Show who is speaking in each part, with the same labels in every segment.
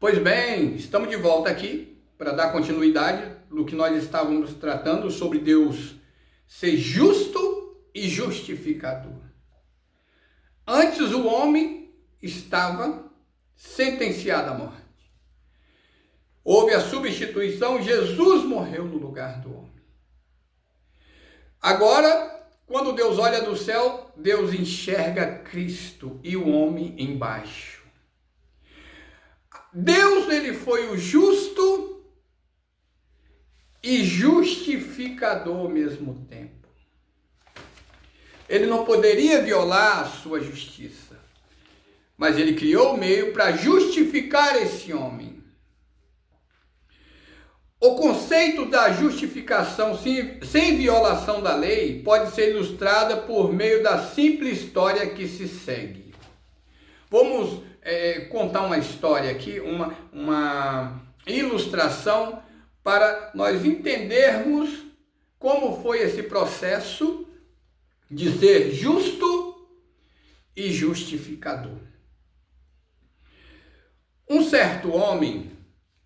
Speaker 1: Pois bem, estamos de volta aqui para dar continuidade no que nós estávamos tratando sobre Deus ser justo e justificador. Antes o homem estava sentenciado à morte. Houve a substituição, Jesus morreu no lugar do homem. Agora, quando Deus olha do céu, Deus enxerga Cristo e o homem embaixo. Deus, ele foi o justo e justificador ao mesmo tempo. Ele não poderia violar a sua justiça, mas ele criou o meio para justificar esse homem. O conceito da justificação sem violação da lei pode ser ilustrada por meio da simples história que se segue. Vamos contar uma história aqui, uma ilustração para nós entendermos como foi esse processo de ser justo e justificador. Um certo homem,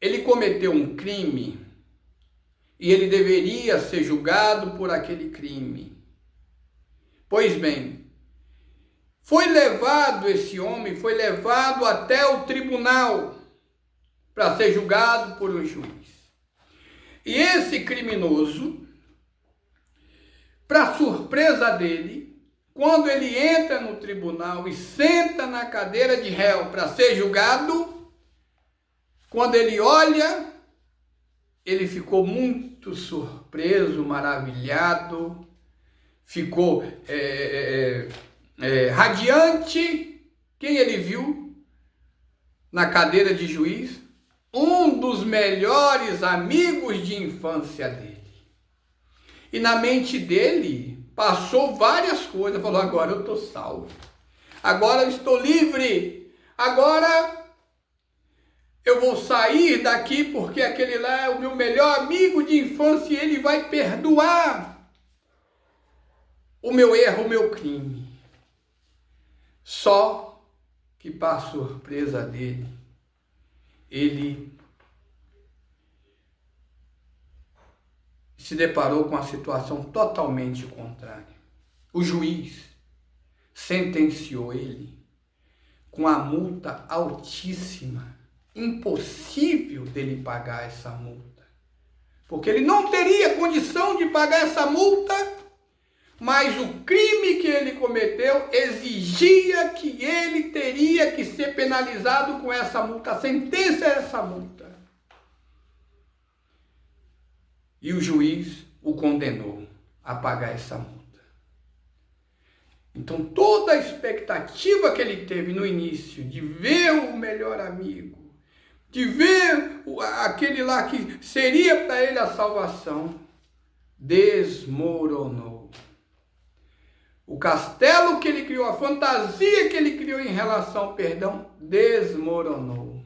Speaker 1: ele cometeu um crime e ele deveria ser julgado por aquele crime. Pois bem, esse homem foi levado até o tribunal para ser julgado por um juiz. E esse criminoso, para surpresa dele, quando ele entra no tribunal e senta na cadeira de réu para ser julgado, quando ele olha, ele ficou muito surpreso, maravilhado, ficou radiante. Quem ele viu na cadeira de juiz? Um dos melhores amigos de infância dele. E na mente dele passou várias coisas. Falou: agora eu estou salvo. Agora eu estou livre. Agora eu vou sair daqui porque aquele lá é o meu melhor amigo de infância e ele vai perdoar o meu erro, o meu crime. Só que, para surpresa dele, ele se deparou com a situação totalmente contrária. O juiz sentenciou ele com a multa altíssima, impossível dele pagar essa multa, porque ele não teria condição de pagar essa multa. Mas o crime que ele cometeu exigia que ele teria que ser penalizado com essa multa. A sentença é essa multa. E o juiz o condenou a pagar essa multa. Então toda a expectativa que ele teve no início de ver o melhor amigo, de ver aquele lá que seria para ele a salvação, desmoronou. O castelo que ele criou, a fantasia que ele criou em relação ao perdão, desmoronou.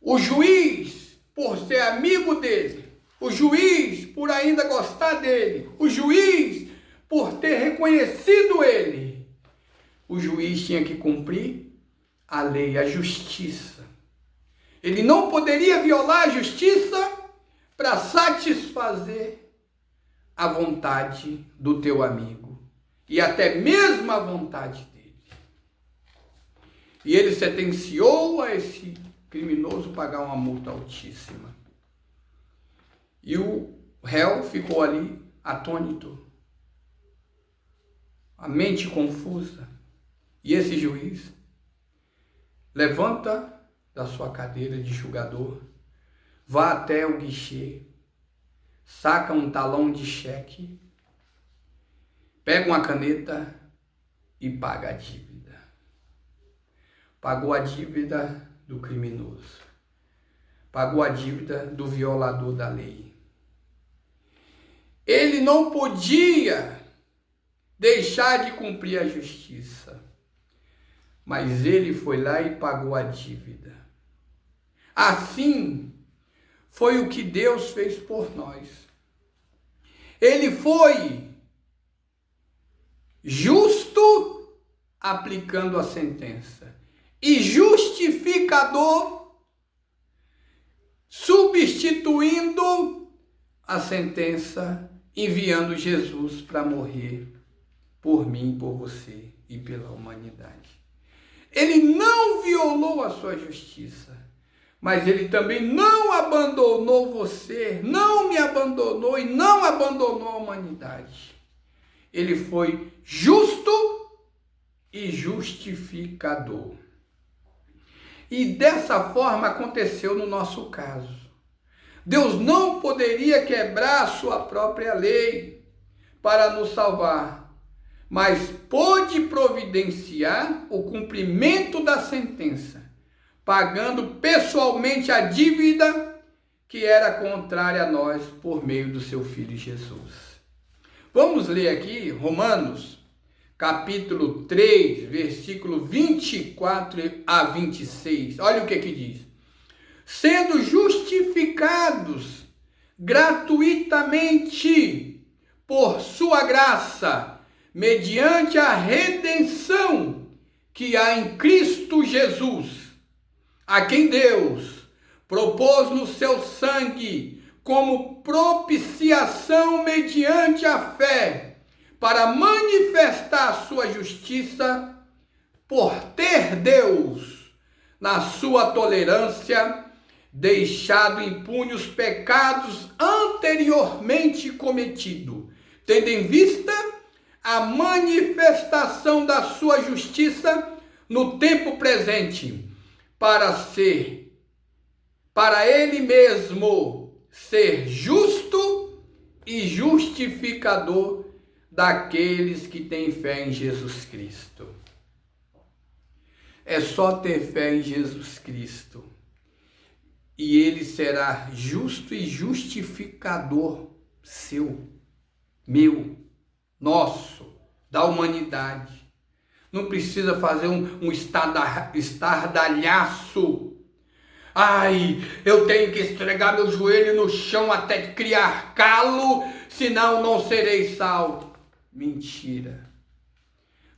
Speaker 1: O juiz, por ser amigo dele, o juiz, por ainda gostar dele, o juiz, por ter reconhecido ele, o juiz tinha que cumprir a lei, a justiça. Ele não poderia violar a justiça para satisfazer a vontade do teu amigo e até mesmo a vontade dele. E ele sentenciou a esse criminoso pagar uma multa altíssima. E o réu ficou ali atônito, a mente confusa. E esse juiz levanta da sua cadeira de julgador, vá até o guichê, saca um talão de cheque, pega uma caneta e paga a dívida. Pagou a dívida do criminoso. Pagou a dívida do violador da lei. Ele não podia deixar de cumprir a justiça, mas ele foi lá e pagou a dívida. Assim foi o que Deus fez por nós. Ele foi justo aplicando a sentença e justificador justificador, substituindo a sentença, enviando Jesus para morrer por mim, por você e pela humanidade. Ele não violou a sua justiça, mas ele também não abandonou você, não me abandonou e não abandonou a humanidade. Ele foi justo e justificador. E dessa forma aconteceu no nosso caso. Deus não poderia quebrar a sua própria lei para nos salvar, mas pôde providenciar o cumprimento da sentença, pagando pessoalmente a dívida que era contrária a nós por meio do seu Filho Jesus. Vamos ler aqui Romanos, capítulo 3, versículo 24 a 26. Olha o que diz. Sendo justificados gratuitamente por sua graça, mediante a redenção que há em Cristo Jesus, a quem Deus propôs no seu sangue como propiciação mediante a fé, para manifestar a sua justiça, por ter Deus, na sua tolerância, deixado impune os pecados anteriormente cometidos, tendo em vista a manifestação da sua justiça no tempo presente, para ele mesmo ser justo e justificador daqueles que têm fé em Jesus Cristo. É só ter fé em Jesus Cristo e ele será justo e justificador seu, meu, nosso, da humanidade. Não precisa fazer um estardalhaço. Ai, eu tenho que esfregar meu joelho no chão até criar calo, senão não serei salvo. Mentira.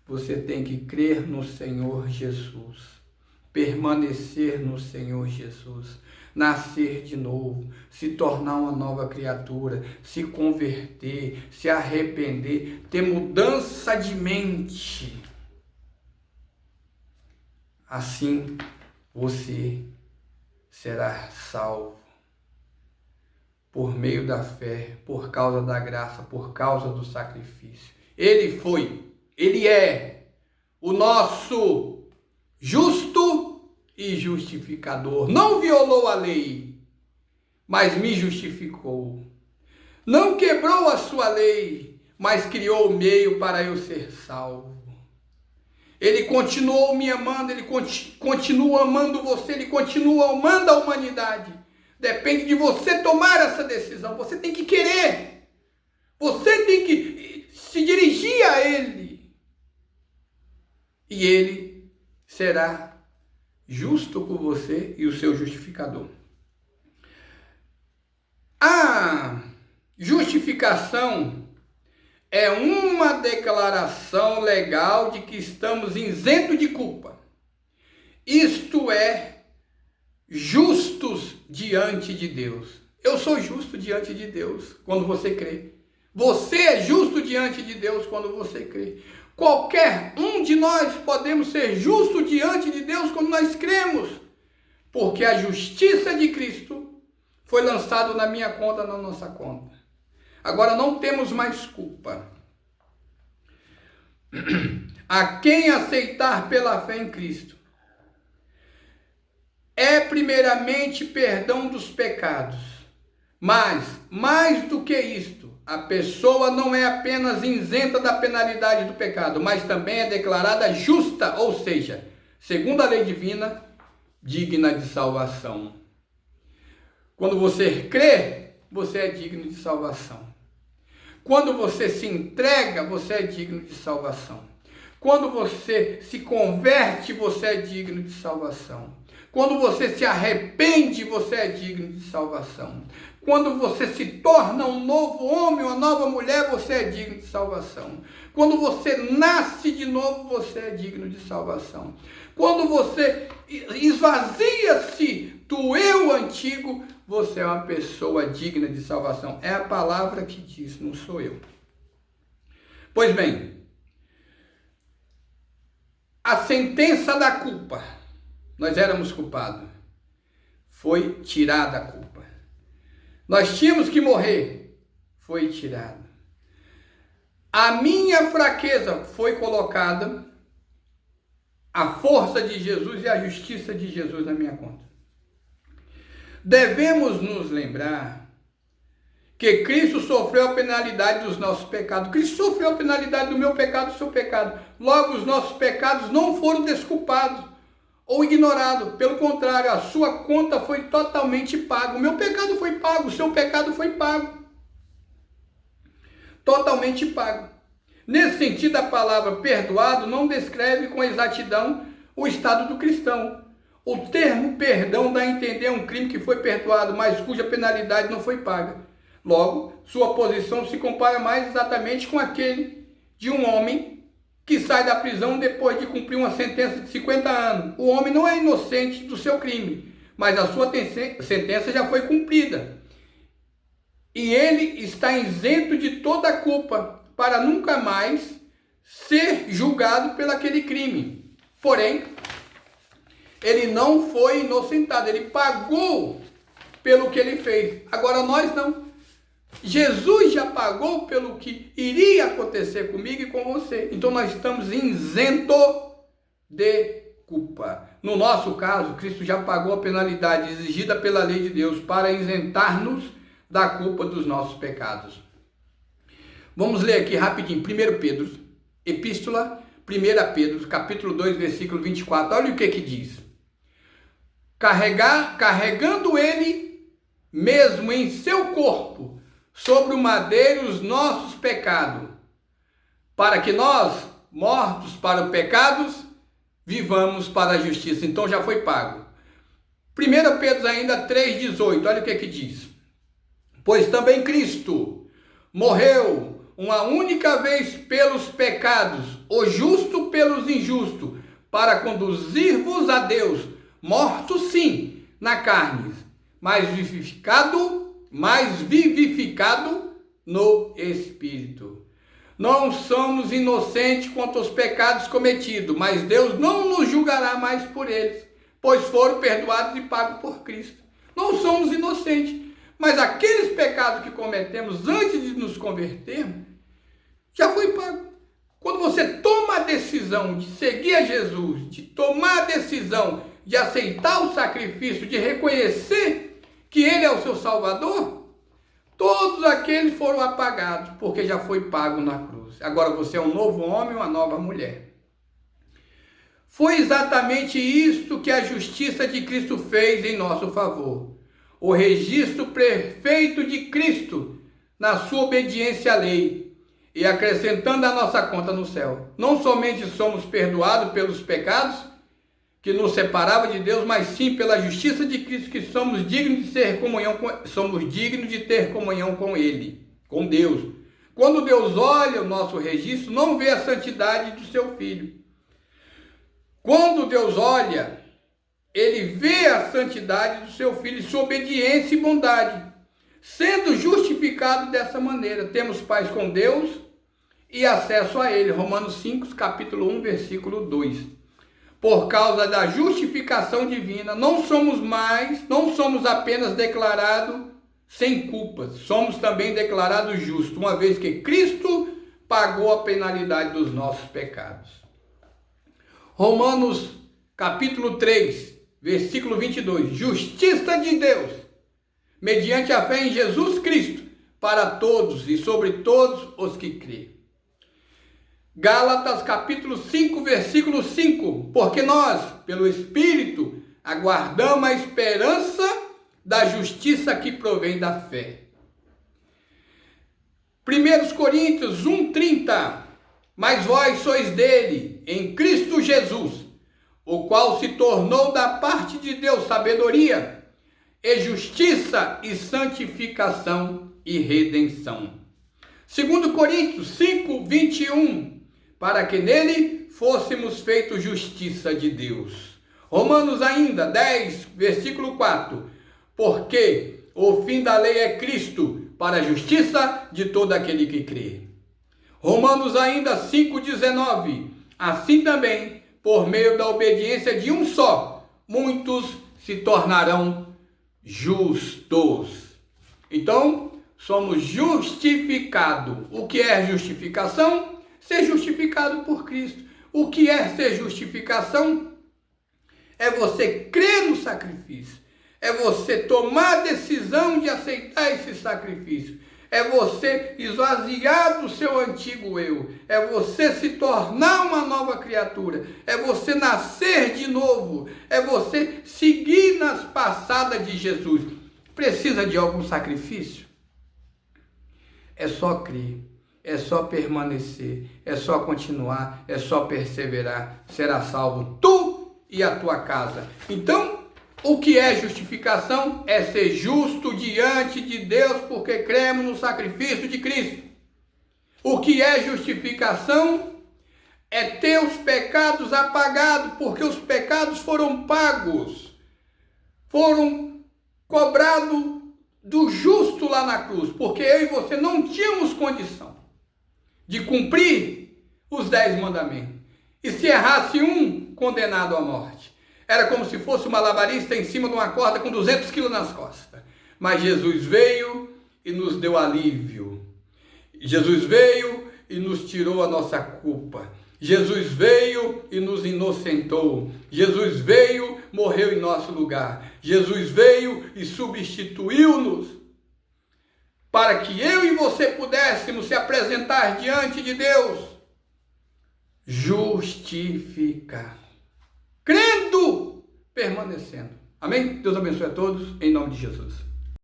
Speaker 1: Você tem que crer no Senhor Jesus, permanecer no Senhor Jesus, nascer de novo, se tornar uma nova criatura, se converter, se arrepender, ter mudança de mente. Assim você será salvo por meio da fé, por causa da graça, por causa do sacrifício. Ele é o nosso justo e justificador. Não violou a lei, mas me justificou. Não quebrou a sua lei, mas criou o meio para eu ser salvo. Ele continuou me amando, ele continua amando você, ele continua amando a humanidade. Depende de você tomar essa decisão. Você tem que querer. Você tem que se dirigir a ele. E ele será justo por você e o seu justificador. A justificação é uma declaração legal de que estamos isentos de culpa. Isto é, justos diante de Deus. Eu sou justo diante de Deus quando você crê. Você é justo diante de Deus quando você crê. Qualquer um de nós podemos ser justo diante de Deus quando nós cremos, porque a justiça de Cristo foi lançada na minha conta, na nossa conta. Agora não temos mais culpa. A quem aceitar pela fé em Cristo é primeiramente perdão dos pecados, mas mais do que isto, a pessoa não é apenas isenta da penalidade do pecado, mas também é declarada justa, ou seja, segundo a lei divina, digna de salvação. Quando você crê, você é digno de salvação. Quando você se entrega, você é digno de salvação. Quando você se converte, você é digno de salvação. Quando você se arrepende, você é digno de salvação. Quando você se torna um novo homem, uma nova mulher, você é digno de salvação. Quando você nasce de novo, você é digno de salvação. Quando você esvazia-se do eu antigo, você é uma pessoa digna de salvação. É a palavra que diz, não sou eu. Pois bem, a sentença da culpa, nós éramos culpados, foi tirada a culpa. Nós tínhamos que morrer, foi tirada. A minha fraqueza foi colocada, a força de Jesus e a justiça de Jesus na minha conta. Devemos nos lembrar que Cristo sofreu a penalidade dos nossos pecados. Cristo sofreu a penalidade do meu pecado, do seu pecado. Logo, os nossos pecados não foram desculpados ou ignorados. Pelo contrário, a sua conta foi totalmente paga. O meu pecado foi pago, o seu pecado foi pago. Totalmente pago. Nesse sentido, a palavra perdoado não descreve com exatidão o estado do cristão. O termo perdão dá a entender um crime que foi perdoado, mas cuja penalidade não foi paga. Logo, sua posição se compara mais exatamente com aquele de um homem que sai da prisão depois de cumprir uma sentença de 50 anos. O homem não é inocente do seu crime, mas a sua sentença já foi cumprida. E ele está isento de toda a culpa, para nunca mais ser julgado por aquele crime. Porém, ele não foi inocentado, ele pagou pelo que ele fez. Agora nós não. Jesus já pagou pelo que iria acontecer comigo e com você. Então nós estamos isentos de culpa. No nosso caso, Cristo já pagou a penalidade exigida pela lei de Deus para isentar-nos da culpa dos nossos pecados. Vamos ler aqui rapidinho, 1 Pedro, epístola 1 Pedro, capítulo 2, versículo 24. Olha o que diz. Carregando ele mesmo em seu corpo, sobre o madeiro, os nossos pecados, para que nós, mortos para os pecados, vivamos para a justiça. Então já foi pago. 1 Pedro ainda 3,18, olha o que diz. Pois também Cristo morreu uma única vez pelos pecados, o justo pelos injustos, para conduzir-vos a Deus, mortos sim, na carne, mas vivificado no Espírito. Não somos inocentes quanto aos pecados cometidos, mas Deus não nos julgará mais por eles, pois foram perdoados e pagos por Cristo. Não somos inocentes, mas aqueles pecados que cometemos antes de nos convertermos, já foi pago. Quando você toma a decisão de seguir a Jesus, de tomar a decisão de aceitar o sacrifício, de reconhecer que Ele é o seu Salvador, todos aqueles foram apagados, porque já foi pago na cruz. Agora você é um novo homem, uma nova mulher. Foi exatamente isso que a justiça de Cristo fez em nosso favor. O registro perfeito de Cristo na sua obediência à lei e acrescentando a nossa conta no céu. Não somente somos perdoados pelos pecados que nos separavam de Deus, mas sim pela justiça de Cristo, que somos dignos de ter comunhão com Ele, com Deus. Quando Deus olha o nosso registro, não vê a santidade do seu Filho. Quando Deus olha, Ele vê a santidade do seu Filho, sua obediência e bondade. Sendo justificado dessa maneira, temos paz com Deus e acesso a Ele. Romanos 5, capítulo 1, versículo 2. Por causa da justificação divina, não somos apenas declarados sem culpas, somos também declarados justos, uma vez que Cristo pagou a penalidade dos nossos pecados. Romanos capítulo 3, versículo 22. Justiça de Deus, mediante a fé em Jesus Cristo, para todos e sobre todos os que crêem. Gálatas capítulo 5, versículo 5. Porque nós, pelo Espírito, aguardamos a esperança da justiça que provém da fé. 1 Coríntios 1:30. Mas vós sois dele, em Cristo Jesus, o qual se tornou da parte de Deus sabedoria, e justiça, e santificação, e redenção. 2 Coríntios 5:21. Para que nele fôssemos feitos justiça de Deus. Romanos ainda 10, versículo 4. Porque o fim da lei é Cristo, para a justiça de todo aquele que crê. Romanos ainda 5,19. Assim também, por meio da obediência de um só, muitos se tornarão justos. Então, somos justificados. O que é justificação? Ser justificado por Cristo. O que é ser justificação? É você crer no sacrifício. É você tomar a decisão de aceitar esse sacrifício. É você esvaziar do seu antigo eu. É você se tornar uma nova criatura. É você nascer de novo. É você seguir nas passadas de Jesus. Precisa de algum sacrifício? É só crer. É só permanecer. É só continuar. É só perseverar. Será salvo tu e a tua casa. Então, o que é justificação? É ser justo diante de Deus porque cremos no sacrifício de Cristo. O que é justificação? É ter os pecados apagados, porque os pecados foram pagos. Foram cobrados do justo lá na cruz, porque eu e você não tínhamos condição de cumprir os 10 mandamentos. E se errasse um, condenado à morte. Era como se fosse um malabarista em cima de uma corda com 200 quilos nas costas. Mas Jesus veio e nos deu alívio. Jesus veio e nos tirou a nossa culpa. Jesus veio e nos inocentou. Jesus veio, morreu em nosso lugar. Jesus veio e substituiu-nos para que eu e você pudéssemos se apresentar diante de Deus justificar. Crendo, permanecendo. Amém? Deus abençoe a todos, em nome de Jesus.